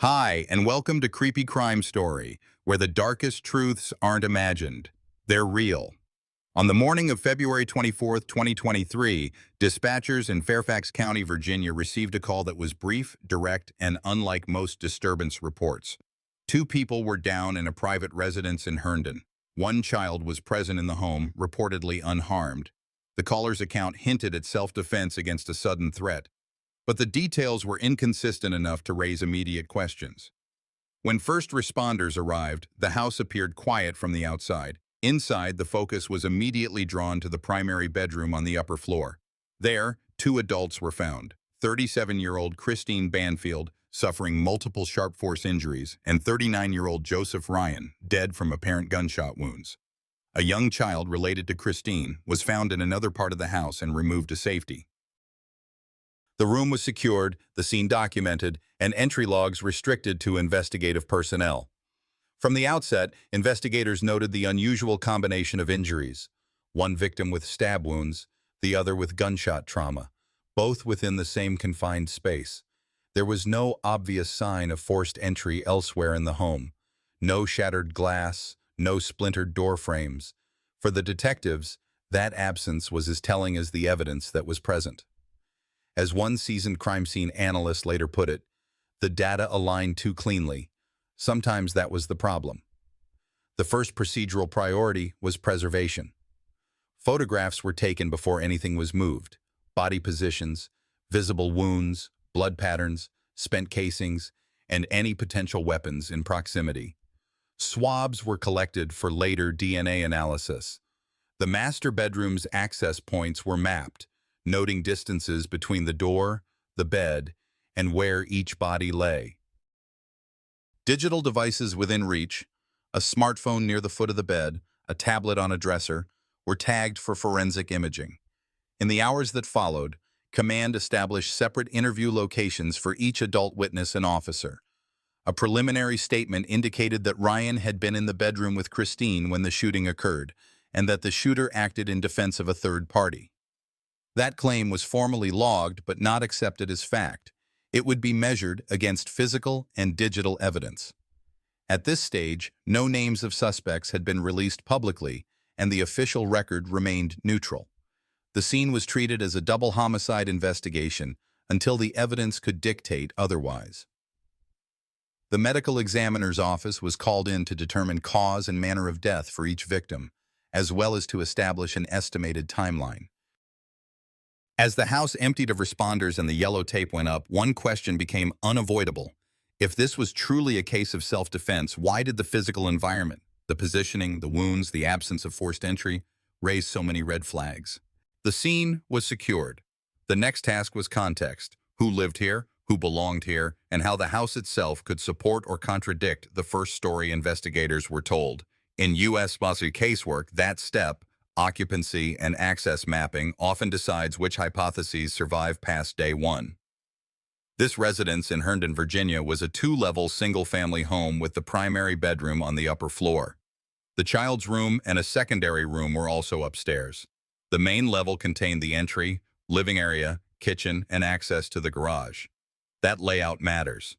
Hi, and welcome to Creepy Crime Story, where the darkest truths aren't imagined. They're real. On the morning of February 24th, 2023, dispatchers in Fairfax County, Virginia received a call that was brief, direct, and unlike most disturbance reports. Two people were down in a private residence in Herndon. One child was present in the home, reportedly unharmed. The caller's account hinted at self-defense against a sudden threat, but the details were inconsistent enough to raise immediate questions. When first responders arrived, the house appeared quiet from the outside. Inside, the focus was immediately drawn to the primary bedroom on the upper floor. There, two adults were found: 37-year-old Christine Banfield, suffering multiple sharp force injuries, and 39-year-old Joseph Ryan, dead from apparent gunshot wounds. A young child related to Christine was found in another part of the house and removed to safety. The room was secured, the scene documented, and entry logs restricted to investigative personnel. From the outset, investigators noted the unusual combination of injuries: one victim with stab wounds, the other with gunshot trauma, both within the same confined space. There was no obvious sign of forced entry elsewhere in the home. No shattered glass, no splintered door frames. For the detectives, that absence was as telling as the evidence that was present. As one seasoned crime scene analyst later put it, the data aligned too cleanly. Sometimes that was the problem. The first procedural priority was preservation. Photographs were taken before anything was moved: body positions, visible wounds, blood patterns, spent casings, and any potential weapons in proximity. Swabs were collected for later DNA analysis. The master bedroom's access points were mapped, noting distances between the door, the bed, and where each body lay. Digital devices within reach, a smartphone near the foot of the bed, a tablet on a dresser, were tagged for forensic imaging. In the hours that followed, command established separate interview locations for each adult witness and officer. A preliminary statement indicated that Ryan had been in the bedroom with Christine when the shooting occurred, and that the shooter acted in defense of a third party. That claim was formally logged but not accepted as fact. It would be measured against physical and digital evidence. At this stage, no names of suspects had been released publicly, and the official record remained neutral. The scene was treated as a double homicide investigation until the evidence could dictate otherwise. The medical examiner's office was called in to determine cause and manner of death for each victim, as well as to establish an estimated timeline. As the house emptied of responders and the yellow tape went up, one question became unavoidable. If this was truly a case of self-defense, why did the physical environment, the positioning, the wounds, the absence of forced entry, raise so many red flags? The scene was secured. The next task was context: who lived here, who belonged here, and how the house itself could support or contradict the first story investigators were told. In U.S. casework, that step, occupancy and access mapping, often decides which hypotheses survive past day one. This residence in Herndon, Virginia was a two-level single-family home with the primary bedroom on the upper floor. The child's room and a secondary room were also upstairs. The main level contained the entry, living area, kitchen, and access to the garage. That layout matters.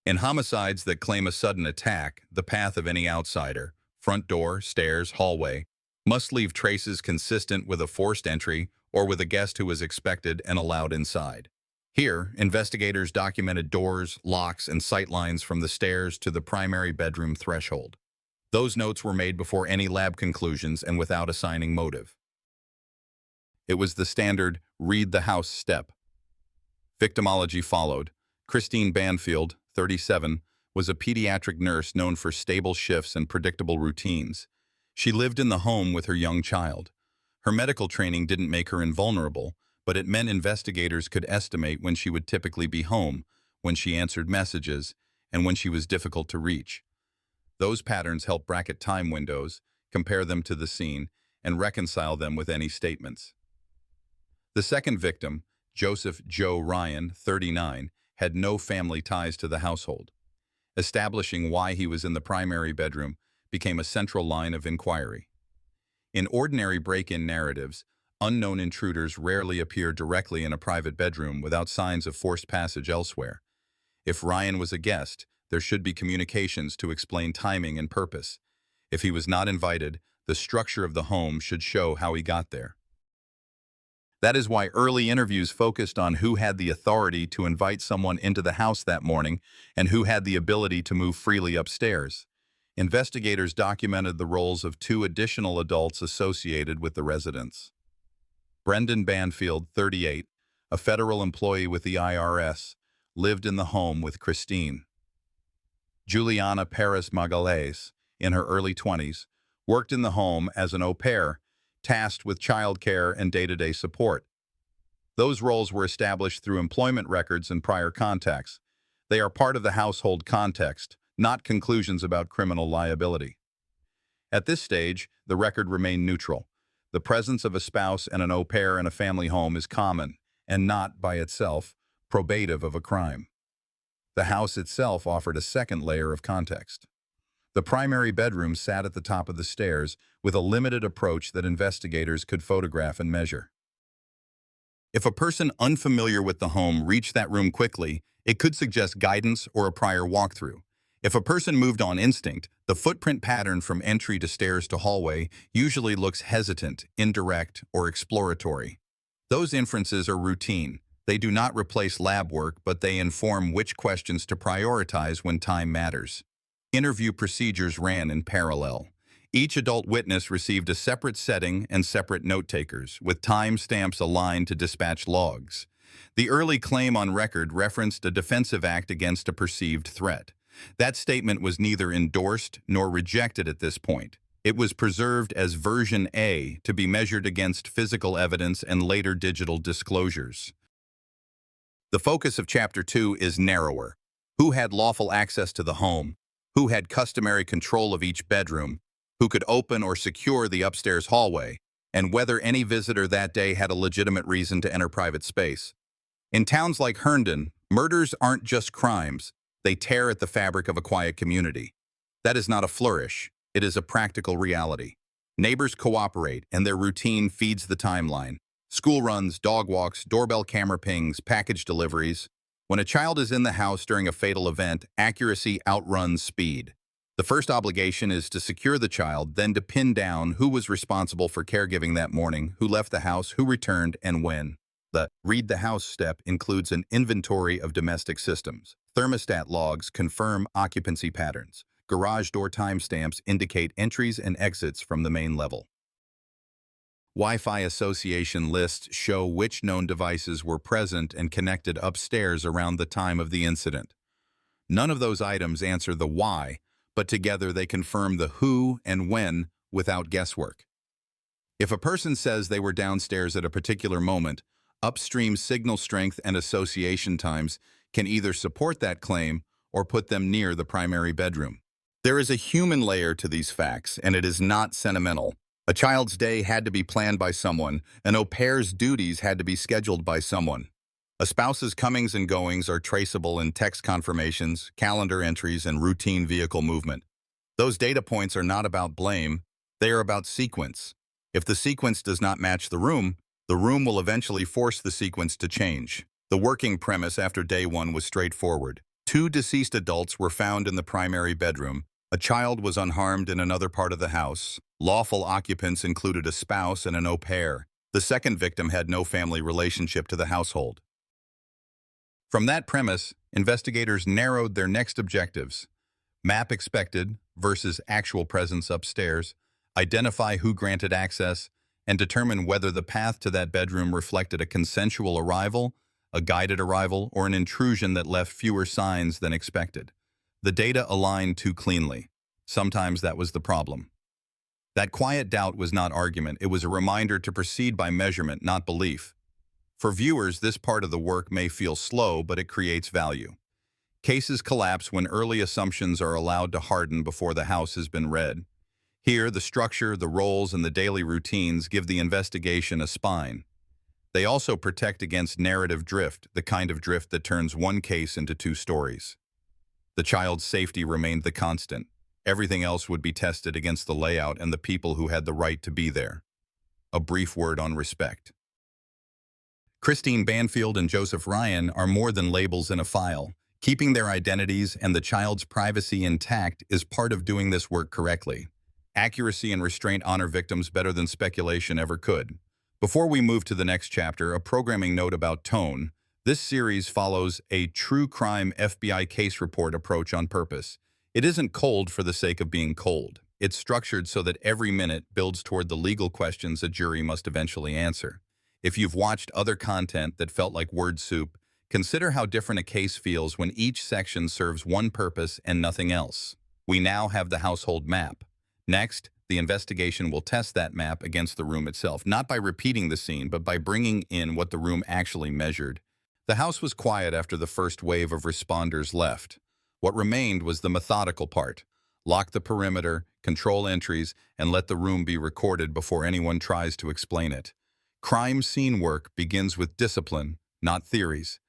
In homicides that claim a sudden attack, the path of any outsider, front door, stairs, hallway, must leave traces consistent with a forced entry or with a guest who was expected and allowed inside. Here, investigators documented doors, locks, and sightlines from the stairs to the primary bedroom threshold. Those notes were made before any lab conclusions and without assigning motive. It was the standard read the house step. Victimology followed. Christine Banfield, 37, was a pediatric nurse known for stable shifts and predictable routines. She lived in the home with her young child. Her medical training didn't make her invulnerable, but it meant investigators could estimate when she would typically be home, when she answered messages, and when she was difficult to reach. Those patterns help bracket time windows, compare them to the scene, and reconcile them with any statements. The second victim, Joseph Joe Ryan, 39, had no family ties to the household. Establishing why he was in the primary bedroom became a central line of inquiry. In ordinary break-in narratives, unknown intruders rarely appear directly in a private bedroom without signs of forced passage elsewhere. If Ryan was a guest, there should be communications to explain timing and purpose. If he was not invited, the structure of the home should show how he got there. That is why early interviews focused on who had the authority to invite someone into the house that morning and who had the ability to move freely upstairs. Investigators documented the roles of two additional adults associated with the residents. Brendan Banfield, 38, a federal employee with the IRS, lived in the home with Christine. Juliana Perez Magalhaes, in her early 20s, worked in the home as an au pair, tasked with childcare and day-to-day support. Those roles were established through employment records and prior contacts. They are part of the household context, not conclusions about criminal liability. At this stage, the record remained neutral. The presence of a spouse and an au pair in a family home is common, and not, by itself, probative of a crime. The house itself offered a second layer of context. The primary bedroom sat at the top of the stairs with a limited approach that investigators could photograph and measure. If a person unfamiliar with the home reached that room quickly, it could suggest guidance or a prior walkthrough. If a person moved on instinct, the footprint pattern from entry to stairs to hallway usually looks hesitant, indirect, or exploratory. Those inferences are routine. They do not replace lab work, but they inform which questions to prioritize when time matters. Interview procedures ran in parallel. Each adult witness received a separate setting and separate note-takers, with timestamps aligned to dispatch logs. The early claim on record referenced a defensive act against a perceived threat. That statement was neither endorsed nor rejected at this point. It was preserved as version A to be measured against physical evidence and later digital disclosures. The focus of Chapter 2 is narrower. Who had lawful access to the home? Who had customary control of each bedroom? Who could open or secure the upstairs hallway? And whether any visitor that day had a legitimate reason to enter private space. In towns like Herndon, murders aren't just crimes. They tear at the fabric of a quiet community. That is not a flourish. It is a practical reality. Neighbors cooperate, and their routine feeds the timeline. School runs, dog walks, doorbell camera pings, package deliveries. When a child is in the house during a fatal event, accuracy outruns speed. The first obligation is to secure the child, then to pin down who was responsible for caregiving that morning, who left the house, who returned, and when. The read the house step includes an inventory of domestic systems. Thermostat logs confirm occupancy patterns. Garage door timestamps indicate entries and exits from the main level. Wi-Fi association lists show which known devices were present and connected upstairs around the time of the incident. None of those items answer the why, but together they confirm the who and when without guesswork. If a person says they were downstairs at a particular moment, upstream signal strength and association times can either support that claim or put them near the primary bedroom. There is a human layer to these facts, and it is not sentimental. A child's day had to be planned by someone, an au pair's duties had to be scheduled by someone. A spouse's comings and goings are traceable in text confirmations, calendar entries, and routine vehicle movement. Those data points are not about blame, they are about sequence. If the sequence does not match the room will eventually force the sequence to change. The working premise after day one was straightforward. Two deceased adults were found in the primary bedroom. A child was unharmed in another part of the house. Lawful occupants included a spouse and an au pair. The second victim had no family relationship to the household. From that premise, investigators narrowed their next objectives. Map expected versus actual presence upstairs, identify who granted access, and determine whether the path to that bedroom reflected a consensual arrival, a guided arrival, or an intrusion that left fewer signs than expected. The data aligned too cleanly. Sometimes that was the problem. That quiet doubt was not argument, it was a reminder to proceed by measurement, not belief. For viewers, this part of the work may feel slow, but it creates value. Cases collapse when early assumptions are allowed to harden before the house has been read. Here, the structure, the roles, and the daily routines give the investigation a spine. They also protect against narrative drift, the kind of drift that turns one case into two stories. The child's safety remained the constant. Everything else would be tested against the layout and the people who had the right to be there. A brief word on respect. Christine Banfield and Joseph Ryan are more than labels in a file. Keeping their identities and the child's privacy intact is part of doing this work correctly. Accuracy and restraint honor victims better than speculation ever could. Before we move to the next chapter, a programming note about tone. This series follows a true crime FBI case report approach on purpose. It isn't cold for the sake of being cold. It's structured so that every minute builds toward the legal questions a jury must eventually answer. If you've watched other content that felt like word soup, consider how different a case feels when each section serves one purpose and nothing else. We now have the household map. Next, the investigation will test that map against the room itself, not by repeating the scene, but by bringing in what the room actually measured. The house was quiet after the first wave of responders left. What remained was the methodical part. Lock the perimeter, control entries, and let the room be recorded before anyone tries to explain it. Crime scene work begins with discipline, not theories.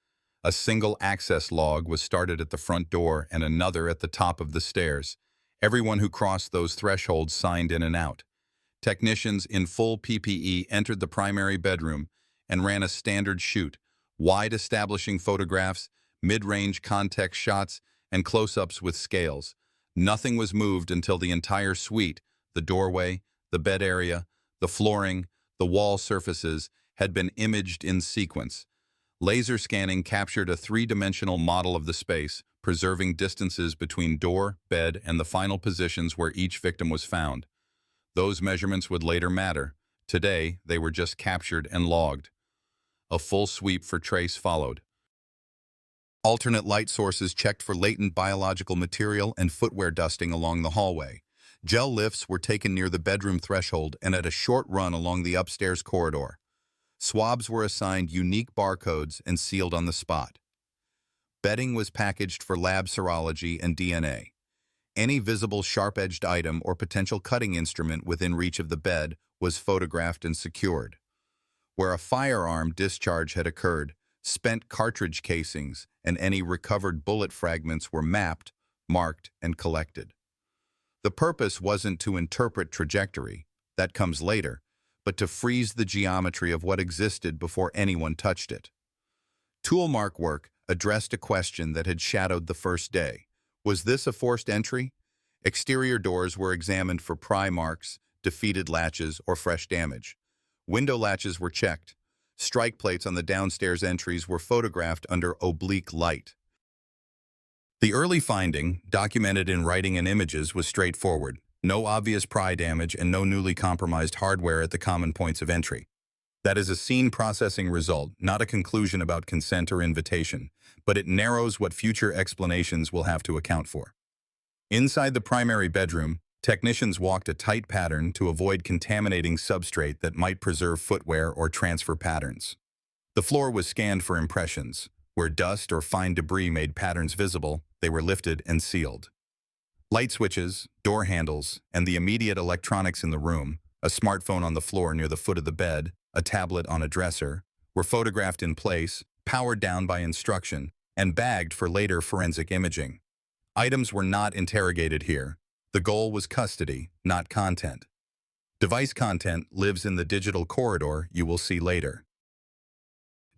A single access log was started at the front door and another at the top of the stairs. Everyone who crossed those thresholds signed in and out. Technicians in full PPE entered the primary bedroom and ran a standard shoot, wide establishing photographs, mid-range context shots, and close-ups with scales. Nothing was moved until the entire suite, the doorway, the bed area, the flooring, the wall surfaces, had been imaged in sequence. Laser scanning captured a three-dimensional model of the space, preserving distances between door, bed, and the final positions where each victim was found. Those measurements would later matter. Today, they were just captured and logged. A full sweep for trace followed. Alternate light sources checked for latent biological material and footwear dusting along the hallway. Gel lifts were taken near the bedroom threshold and at a short run along the upstairs corridor. Swabs were assigned unique barcodes and sealed on the spot. Bedding was packaged for lab serology and DNA. Any visible sharp-edged item or potential cutting instrument within reach of the bed was photographed and secured. Where a firearm discharge had occurred, spent cartridge casings and any recovered bullet fragments were mapped, marked, and collected. The purpose wasn't to interpret trajectory, that comes later, but to freeze the geometry of what existed before anyone touched it. Toolmark work addressed a question that had shadowed the first day. Was this a forced entry? Exterior doors were examined for pry marks, defeated latches, or fresh damage. Window latches were checked. Strike plates on the downstairs entries were photographed under oblique light. The early finding, documented in writing and images, was straightforward. No obvious pry damage and no newly compromised hardware at the common points of entry. That is a scene processing result, not a conclusion about consent or invitation, but it narrows what future explanations will have to account for. Inside the primary bedroom, technicians walked a tight pattern to avoid contaminating substrate that might preserve footwear or transfer patterns. The floor was scanned for impressions. Where dust or fine debris made patterns visible, they were lifted and sealed. Light switches, door handles, and the immediate electronics in the room, a smartphone on the floor near the foot of the bed, a tablet on a dresser, were photographed in place, powered down by instruction, and bagged for later forensic imaging. Items were not interrogated here. The goal was custody, not content. Device content lives in the digital corridor you will see later.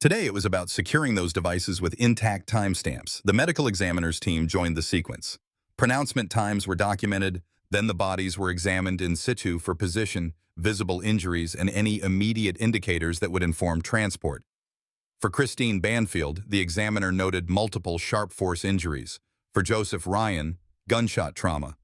Today it was about securing those devices with intact timestamps. The medical examiner's team joined the sequence. Pronouncement times were documented, then the bodies were examined in situ for position, visible injuries, and any immediate indicators that would inform transport. For Christine Banfield, the examiner noted multiple sharp force injuries. For Joseph Ryan, gunshot trauma.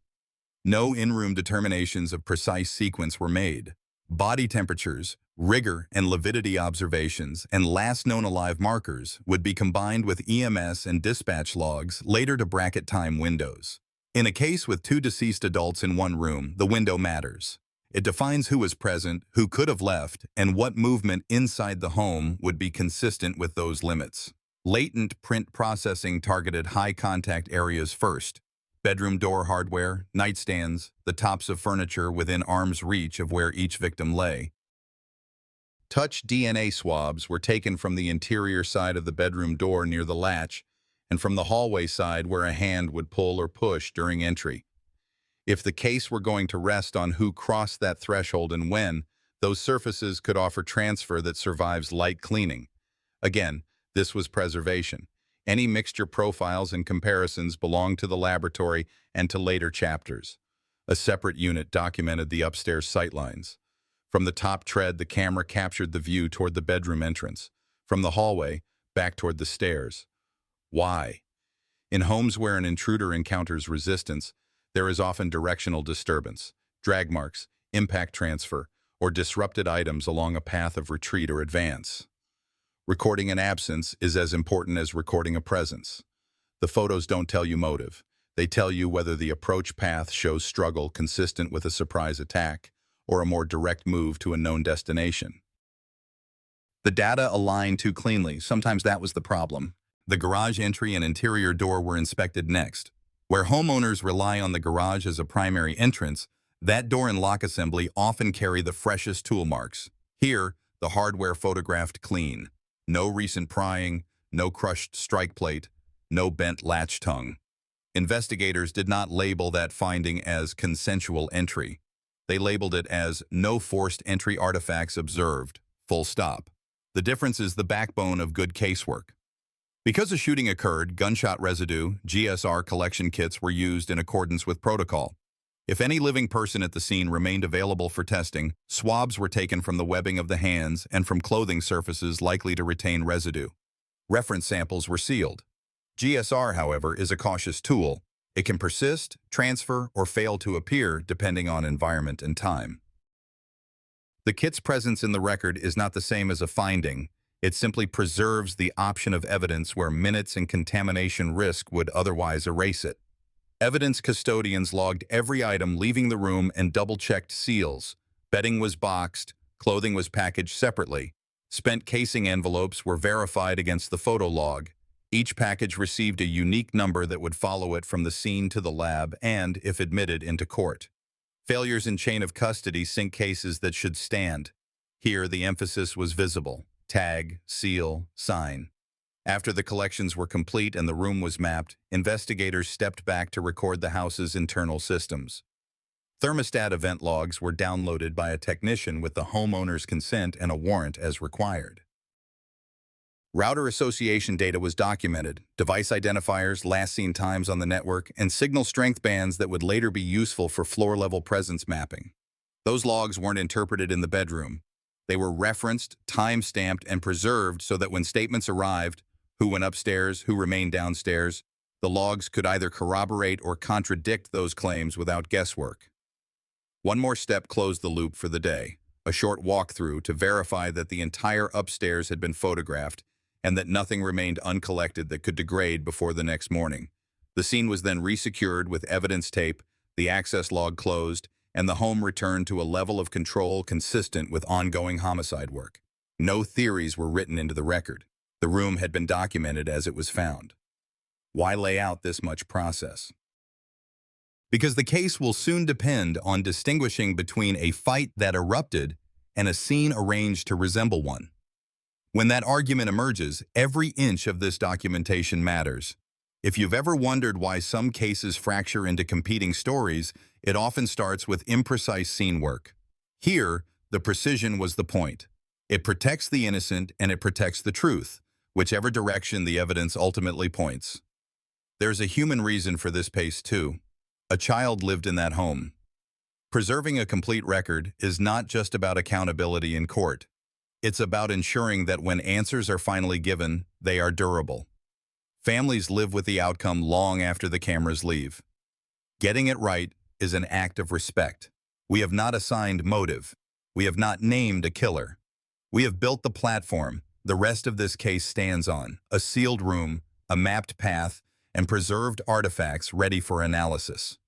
No in-room determinations of precise sequence were made. Body temperatures, rigor and lividity observations, and last known alive markers would be combined with EMS and dispatch logs later to bracket time windows. In a case with two deceased adults in one room, the window matters. It defines who was present, who could have left, and what movement inside the home would be consistent with those limits. Latent print processing targeted high-contact areas first. Bedroom door hardware, nightstands, the tops of furniture within arm's reach of where each victim lay. Touch DNA swabs were taken from the interior side of the bedroom door near the latch and from the hallway side where a hand would pull or push during entry. If the case were going to rest on who crossed that threshold and when, those surfaces could offer transfer that survives light cleaning. Again, this was preservation. Any mixture profiles and comparisons belong to the laboratory and to later chapters. A separate unit documented the upstairs sightlines. From the top tread, the camera captured the view toward the bedroom entrance. From the hallway, back toward the stairs. Why? In homes where an intruder encounters resistance, there is often directional disturbance, drag marks, impact transfer, or disrupted items along a path of retreat or advance. Recording an absence is as important as recording a presence. The photos don't tell you motive. They tell you whether the approach path shows struggle consistent with a surprise attack or a more direct move to a known destination. The data aligned too cleanly. Sometimes that was the problem. The garage entry and interior door were inspected next. Where homeowners rely on the garage as a primary entrance, that door and lock assembly often carry the freshest tool marks. Here, the hardware photographed clean. No recent prying, no crushed strike plate, no bent latch tongue. Investigators did not label that finding as consensual entry. They labeled it as no forced entry artifacts observed, full stop. The difference is the backbone of good casework. Because a shooting occurred, gunshot residue, GSR collection kits were used in accordance with protocol. If any living person at the scene remained available for testing, swabs were taken from the webbing of the hands and from clothing surfaces likely to retain residue. Reference samples were sealed. GSR, however, is a cautious tool. It can persist, transfer, or fail to appear depending on environment and time. The kit's presence in the record is not the same as a finding. It simply preserves the option of evidence where minutes and contamination risk would otherwise erase it. Evidence custodians logged every item leaving the room and double-checked seals. Bedding was boxed, clothing was packaged separately. Spent casing envelopes were verified against the photo log. Each package received a unique number that would follow it from the scene to the lab and, if admitted, into court. Failures in chain of custody sink cases that should stand. Here, the emphasis was visible. Tag, seal, sign. After the collections were complete and the room was mapped, investigators stepped back to record the house's internal systems. Thermostat event logs were downloaded by a technician with the homeowner's consent and a warrant as required. Router association data was documented, device identifiers, last seen times on the network, and signal strength bands that would later be useful for floor-level presence mapping. Those logs weren't interpreted in the bedroom. They were referenced, time-stamped, and preserved so that when statements arrived, who went upstairs, who remained downstairs, the logs could either corroborate or contradict those claims without guesswork. One more step closed the loop for the day, a short walkthrough to verify that the entire upstairs had been photographed and that nothing remained uncollected that could degrade before the next morning. The scene was then resecured with evidence tape, the access log closed, and the home returned to a level of control consistent with ongoing homicide work. No theories were written into the record. The room had been documented as it was found. Why lay out this much process? Because the case will soon depend on distinguishing between a fight that erupted and a scene arranged to resemble one. When that argument emerges, every inch of this documentation matters. If you've ever wondered why some cases fracture into competing stories, it often starts with imprecise scene work. Here, the precision was the point. It protects the innocent and it protects the truth, whichever direction the evidence ultimately points. There's a human reason for this pace too. A child lived in that home. Preserving a complete record is not just about accountability in court. It's about ensuring that when answers are finally given, they are durable. Families live with the outcome long after the cameras leave. Getting it right is an act of respect. We have not assigned motive. We have not named a killer. We have built the platform the rest of this case stands on, a sealed room, a mapped path, and preserved artifacts ready for analysis.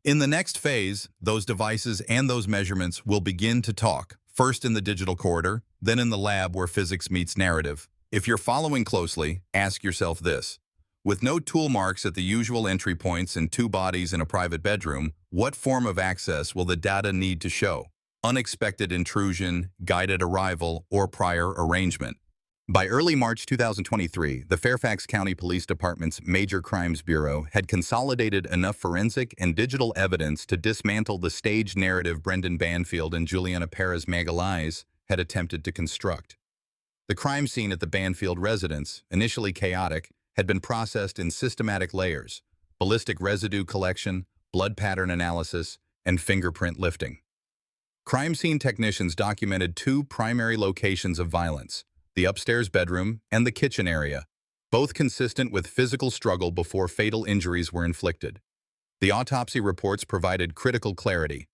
In the next phase, those devices and those measurements will begin to talk, first in the digital corridor, then in the lab where physics meets narrative. If you're following closely, ask yourself this. With no tool marks at the usual entry points and two bodies in a private bedroom, what form of access will the data need to show? Unexpected intrusion, guided arrival, or prior arrangement? By early March 2023, the Fairfax County Police Department's Major Crimes Bureau had consolidated enough forensic and digital evidence to dismantle the staged narrative Brendan Banfield and Juliana Perez Magalhães had attempted to construct. The crime scene at the Banfield residence, initially chaotic, had been processed in systematic layers: ballistic residue collection, blood pattern analysis, and fingerprint lifting. Crime scene technicians documented two primary locations of violence: the upstairs bedroom and the kitchen area, both consistent with physical struggle before fatal injuries were inflicted. The autopsy reports provided critical clarity.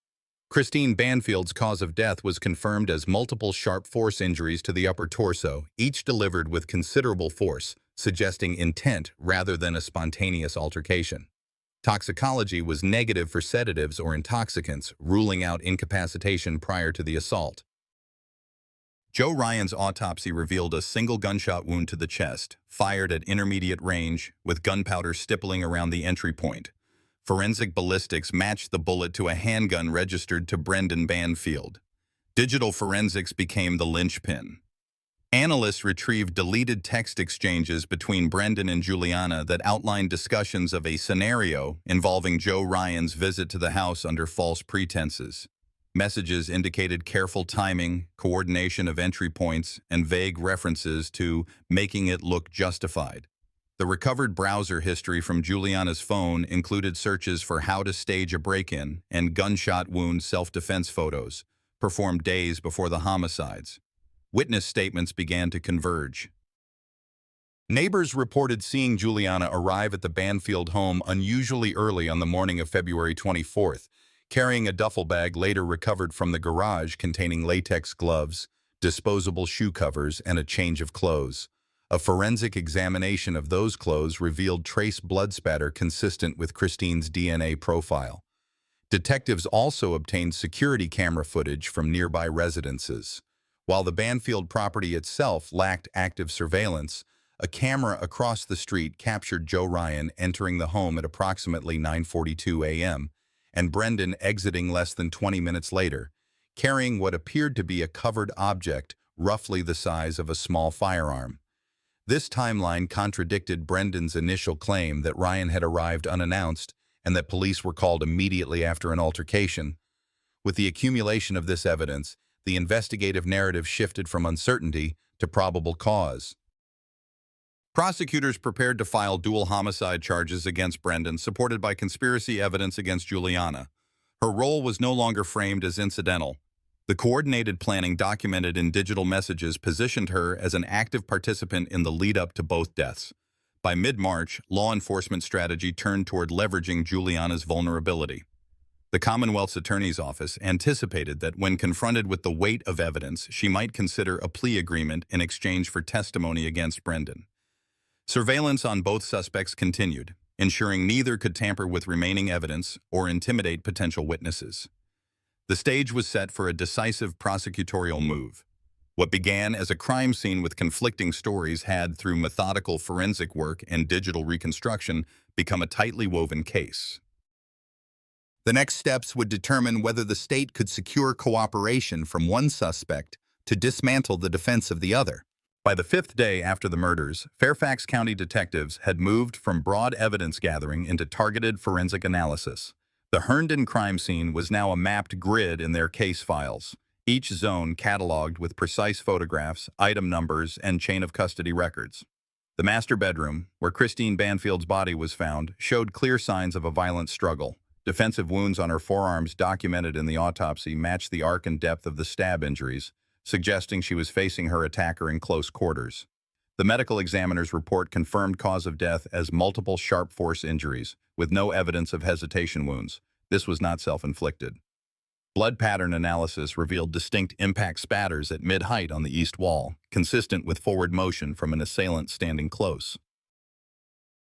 Christine Banfield's cause of death was confirmed as multiple sharp force injuries to the upper torso, each delivered with considerable force, suggesting intent rather than a spontaneous altercation. Toxicology was negative for sedatives or intoxicants, ruling out incapacitation prior to the assault. Joe Ryan's autopsy revealed a single gunshot wound to the chest, fired at intermediate range, with gunpowder stippling around the entry point. Forensic ballistics matched the bullet to a handgun registered to Brendan Banfield. Digital forensics became the linchpin. Analysts retrieved deleted text exchanges between Brendan and Juliana that outlined discussions of a scenario involving Joe Ryan's visit to the house under false pretenses. Messages indicated careful timing, coordination of entry points, and vague references to making it look justified. The recovered browser history from Juliana's phone included searches for how to stage a break-in and gunshot wound self-defense photos, performed days before the homicides. Witness statements began to converge. Neighbors reported seeing Juliana arrive at the Banfield home unusually early on the morning of February 24th, carrying a duffel bag later recovered from the garage containing latex gloves, disposable shoe covers, and a change of clothes. A forensic examination of those clothes revealed trace blood spatter consistent with Christine's DNA profile. Detectives also obtained security camera footage from nearby residences. While the Banfield property itself lacked active surveillance, a camera across the street captured Joe Ryan entering the home at approximately 9:42 a.m. and Brendan exiting less than 20 minutes later, carrying what appeared to be a covered object roughly the size of a small firearm. This timeline contradicted Brendan's initial claim that Ryan had arrived unannounced and that police were called immediately after an altercation. With the accumulation of this evidence, the investigative narrative shifted from uncertainty to probable cause. Prosecutors prepared to file dual homicide charges against Brendan, supported by conspiracy evidence against Juliana. Her role was no longer framed as incidental. The coordinated planning documented in digital messages positioned her as an active participant in the lead-up to both deaths. By mid-March, law enforcement strategy turned toward leveraging Juliana's vulnerability. The Commonwealth's Attorney's Office anticipated that when confronted with the weight of evidence, she might consider a plea agreement in exchange for testimony against Brendan. Surveillance on both suspects continued, ensuring neither could tamper with remaining evidence or intimidate potential witnesses. The stage was set for a decisive prosecutorial move. What began as a crime scene with conflicting stories had, through methodical forensic work and digital reconstruction, become a tightly woven case. The next steps would determine whether the state could secure cooperation from one suspect to dismantle the defense of the other. By the fifth day after the murders, Fairfax County detectives had moved from broad evidence gathering into targeted forensic analysis. The Herndon crime scene was now a mapped grid in their case files, each zone cataloged with precise photographs, item numbers, and chain of custody records. The master bedroom, where Christine Banfield's body was found, showed clear signs of a violent struggle. Defensive wounds on her forearms documented in the autopsy matched the arc and depth of the stab injuries, suggesting she was facing her attacker in close quarters. The medical examiner's report confirmed cause of death as multiple sharp force injuries, with no evidence of hesitation wounds. This was not self-inflicted. Blood pattern analysis revealed distinct impact spatters at mid-height on the east wall, consistent with forward motion from an assailant standing close.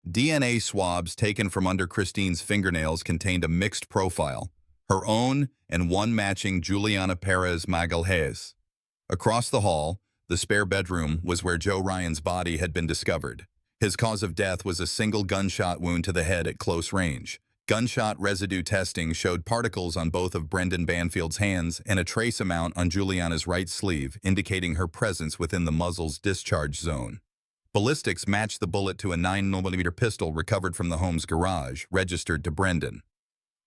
DNA swabs taken from under Christine's fingernails contained a mixed profile, her own and one matching Juliana Perez Magalhaes. Across the hall, the spare bedroom was where Joe Ryan's body had been discovered. His cause of death was a single gunshot wound to the head at close range. Gunshot residue testing showed particles on both of Brendan Banfield's hands and a trace amount on Juliana's right sleeve, indicating her presence within the muzzle's discharge zone. Ballistics matched the bullet to a 9mm pistol recovered from the home's garage, registered to Brendan.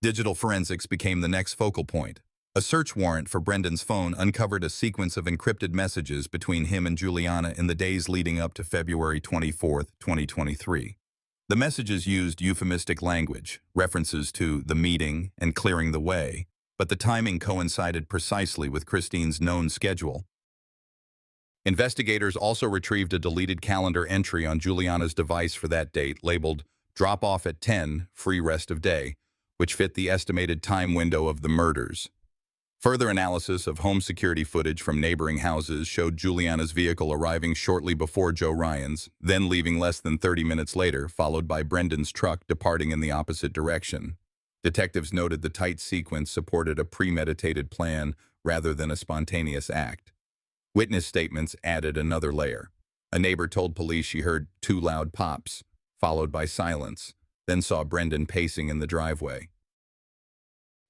Digital forensics became the next focal point. A search warrant for Brendan's phone uncovered a sequence of encrypted messages between him and Juliana in the days leading up to February 24, 2023. The messages used euphemistic language, references to the meeting and clearing the way, but the timing coincided precisely with Christine's known schedule. Investigators also retrieved a deleted calendar entry on Juliana's device for that date labeled "Drop off at 10, free rest of day," which fit the estimated time window of the murders. Further analysis of home security footage from neighboring houses showed Juliana's vehicle arriving shortly before Joe Ryan's, then leaving less than 30 minutes later, followed by Brendan's truck departing in the opposite direction. Detectives noted the tight sequence supported a premeditated plan rather than a spontaneous act. Witness statements added another layer. A neighbor told police she heard two loud pops, followed by silence, then saw Brendan pacing in the driveway.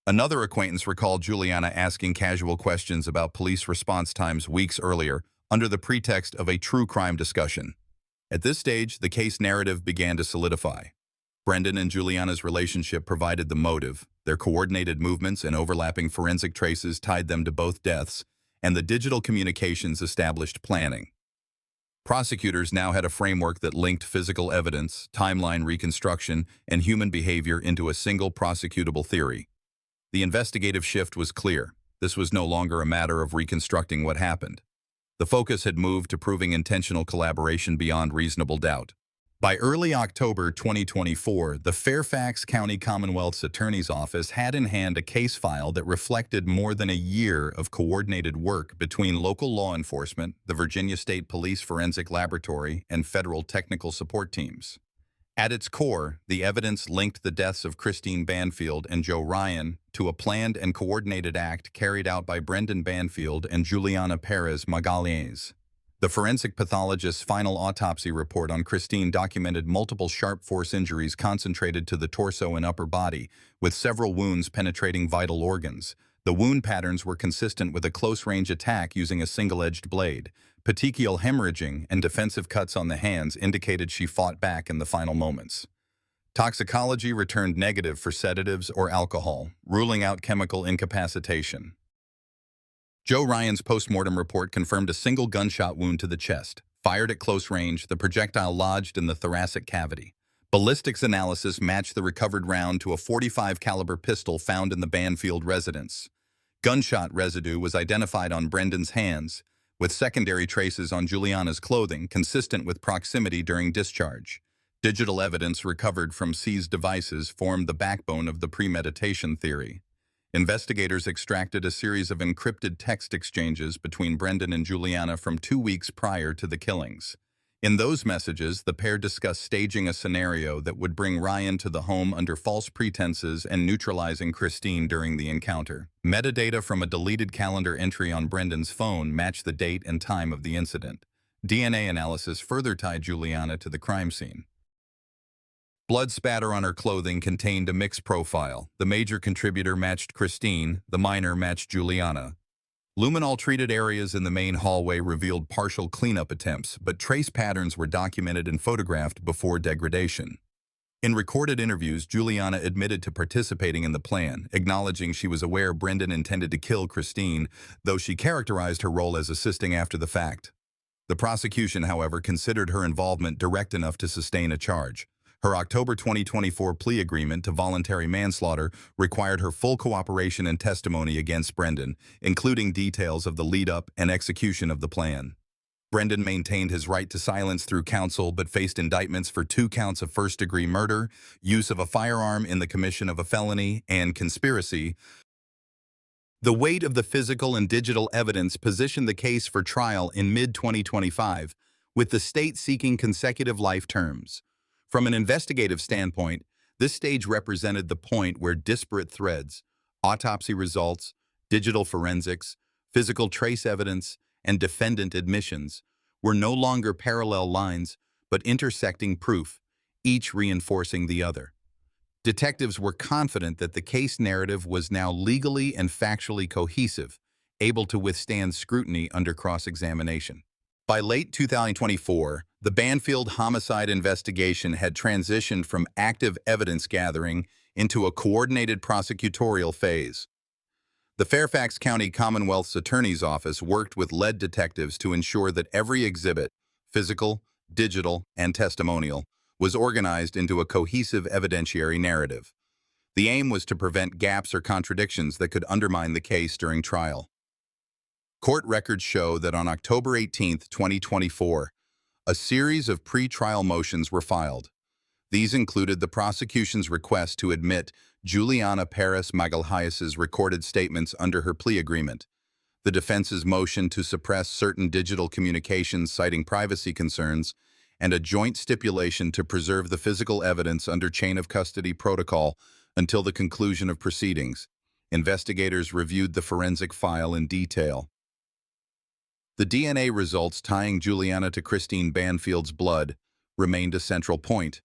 Another acquaintance recalled Juliana asking casual questions about police response times weeks earlier under the pretext of a true crime discussion. At this stage, the case narrative began to solidify. Brendan and Juliana's relationship provided the motive, their coordinated movements and overlapping forensic traces tied them to both deaths, and the digital communications established planning. Prosecutors now had a framework that linked physical evidence, timeline reconstruction, and human behavior into a single prosecutable theory. The investigative shift was clear. This was no longer a matter of reconstructing what happened. The focus had moved to proving intentional collaboration beyond reasonable doubt. By early October 2024, the Fairfax County Commonwealth's Attorney's Office had in hand a case file that reflected more than a year of coordinated work between local law enforcement, the Virginia State Police Forensic Laboratory, and federal technical support teams. At its core, the evidence linked the deaths of Christine Banfield and Joe Ryan to a planned and coordinated act carried out by Brendan Banfield and Juliana Perez Magalhães. The forensic pathologist's final autopsy report on Christine documented multiple sharp force injuries concentrated to the torso and upper body, with several wounds penetrating vital organs. The wound patterns were consistent with a close-range attack using a single-edged blade. Petechial hemorrhaging and defensive cuts on the hands indicated she fought back in the final moments. Toxicology returned negative for sedatives or alcohol, ruling out chemical incapacitation. Joe Ryan's postmortem report confirmed a single gunshot wound to the chest. Fired at close range, the projectile lodged in the thoracic cavity. Ballistics analysis matched the recovered round to a .45 caliber pistol found in the Banfield residence. Gunshot residue was identified on Brendan's hands, with secondary traces on Juliana's clothing consistent with proximity during discharge. Digital evidence recovered from seized devices formed the backbone of the premeditation theory. Investigators extracted a series of encrypted text exchanges between Brendan and Juliana from 2 weeks prior to the killings. In those messages, the pair discussed staging a scenario that would bring Ryan to the home under false pretenses and neutralizing Christine during the encounter. Metadata from a deleted calendar entry on Brendan's phone matched the date and time of the incident. DNA analysis further tied Juliana to the crime scene. Blood spatter on her clothing contained a mixed profile. The major contributor matched Christine, the minor matched Juliana. Luminol-treated areas in the main hallway revealed partial cleanup attempts, but trace patterns were documented and photographed before degradation. In recorded interviews, Juliana admitted to participating in the plan, acknowledging she was aware Brendan intended to kill Christine, though she characterized her role as assisting after the fact. The prosecution, however, considered her involvement direct enough to sustain a charge. Her October 2024 plea agreement to voluntary manslaughter required her full cooperation and testimony against Brendan, including details of the lead-up and execution of the plan. Brendan maintained his right to silence through counsel but faced indictments for 2 counts of first-degree murder, use of a firearm in the commission of a felony, and conspiracy. The weight of the physical and digital evidence positioned the case for trial in mid-2025, with the state seeking consecutive life terms. From an investigative standpoint, this stage represented the point where disparate threads, autopsy results, digital forensics, physical trace evidence, and defendant admissions were no longer parallel lines, but intersecting proof, each reinforcing the other. Detectives were confident that the case narrative was now legally and factually cohesive, able to withstand scrutiny under cross-examination. By late 2024, the Banfield homicide investigation had transitioned from active evidence gathering into a coordinated prosecutorial phase. The Fairfax County Commonwealth's Attorney's Office worked with lead detectives to ensure that every exhibit, physical, digital, and testimonial, was organized into a cohesive evidentiary narrative. The aim was to prevent gaps or contradictions that could undermine the case during trial. Court records show that on October 18, 2024, a series of pre-trial motions were filed. These included the prosecution's request to admit Juliana Perez Magalhaes' recorded statements under her plea agreement, the defense's motion to suppress certain digital communications citing privacy concerns, and a joint stipulation to preserve the physical evidence under chain of custody protocol until the conclusion of proceedings. Investigators reviewed the forensic file in detail. The DNA results tying Juliana to Christine Banfield's blood remained a central point.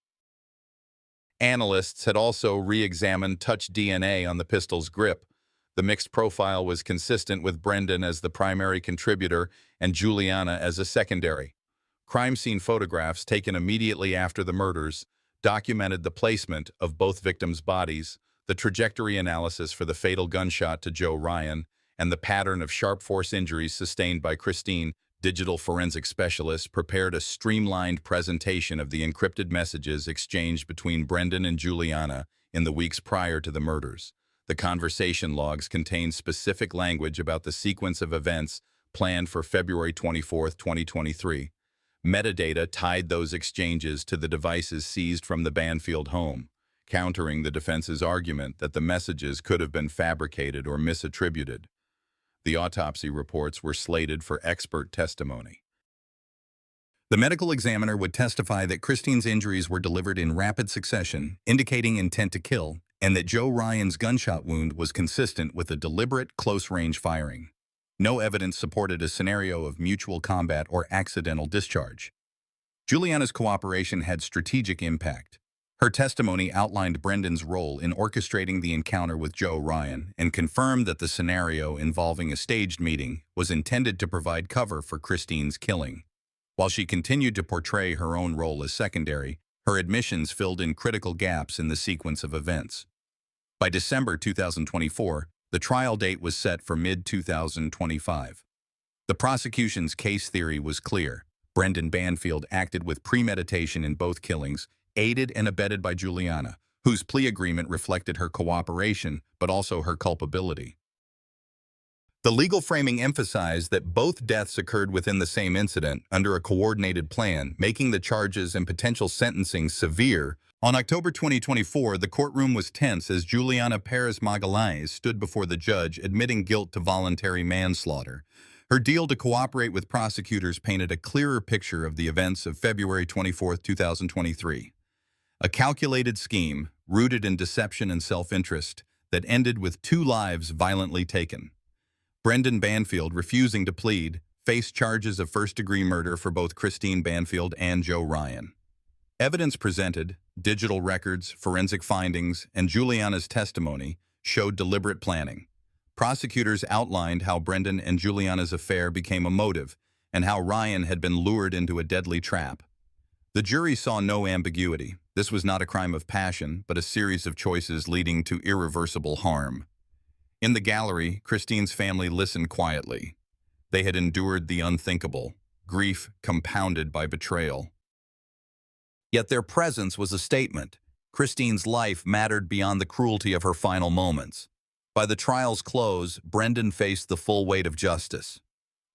Analysts had also re-examined touch DNA on the pistol's grip. The mixed profile was consistent with Brendan as the primary contributor and Juliana as a secondary. Crime scene photographs taken immediately after the murders documented the placement of both victims' bodies, the trajectory analysis for the fatal gunshot to Joe Ryan, and the pattern of sharp force injuries sustained by Christine. Digital forensic specialists prepared a streamlined presentation of the encrypted messages exchanged between Brendan and Juliana in the weeks prior to the murders. The conversation logs contained specific language about the sequence of events planned for February 24, 2023. Metadata tied those exchanges to the devices seized from the Banfield home, countering the defense's argument that the messages could have been fabricated or misattributed. The autopsy reports were slated for expert testimony. The medical examiner would testify that Christine's injuries were delivered in rapid succession, indicating intent to kill, and that Joe Ryan's gunshot wound was consistent with a deliberate, close-range firing. No evidence supported a scenario of mutual combat or accidental discharge. Juliana's cooperation had strategic impact. Her testimony outlined Brendan's role in orchestrating the encounter with Joe Ryan and confirmed that the scenario involving a staged meeting was intended to provide cover for Christine's killing. While she continued to portray her own role as secondary, her admissions filled in critical gaps in the sequence of events. By December 2024, the trial date was set for mid-2025. The prosecution's case theory was clear. Brendan Banfield acted with premeditation in both killings, aided and abetted by Juliana, whose plea agreement reflected her cooperation but also her culpability. The legal framing emphasized that both deaths occurred within the same incident under a coordinated plan, making the charges and potential sentencing severe. On October 2024, the courtroom was tense as Juliana Perez Magalhaes stood before the judge admitting guilt to voluntary manslaughter. Her deal to cooperate with prosecutors painted a clearer picture of the events of February 24, 2023. A calculated scheme, rooted in deception and self-interest, that ended with 2 lives violently taken. Brendan Banfield, refusing to plead, faced charges of first-degree murder for both Christine Banfield and Joe Ryan. Evidence presented, digital records, forensic findings, and Juliana's testimony showed deliberate planning. Prosecutors outlined how Brendan and Juliana's affair became a motive and how Ryan had been lured into a deadly trap. The jury saw no ambiguity. This was not a crime of passion, but a series of choices leading to irreversible harm. In the gallery, Christine's family listened quietly. They had endured the unthinkable, grief compounded by betrayal. Yet their presence was a statement. Christine's life mattered beyond the cruelty of her final moments. By the trial's close, Brendan faced the full weight of justice.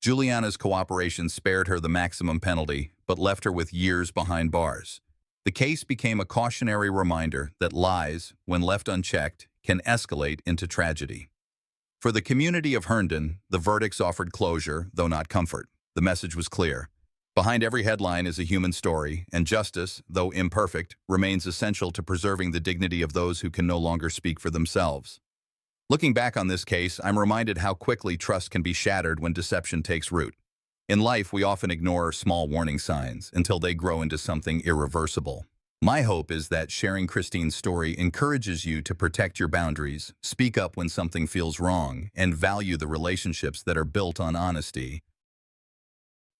Juliana's cooperation spared her the maximum penalty, but left her with years behind bars. The case became a cautionary reminder that lies, when left unchecked, can escalate into tragedy. For the community of Herndon, the verdicts offered closure, though not comfort. The message was clear. Behind every headline is a human story, and justice, though imperfect, remains essential to preserving the dignity of those who can no longer speak for themselves. Looking back on this case, I'm reminded how quickly trust can be shattered when deception takes root. In life, we often ignore small warning signs until they grow into something irreversible. My hope is that sharing Christine's story encourages you to protect your boundaries, speak up when something feels wrong, and value the relationships that are built on honesty.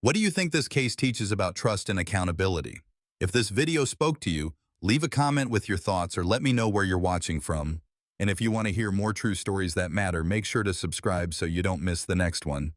What do you think this case teaches about trust and accountability? If this video spoke to you, leave a comment with your thoughts or let me know where you're watching from. And if you want to hear more true stories that matter, make sure to subscribe so you don't miss the next one.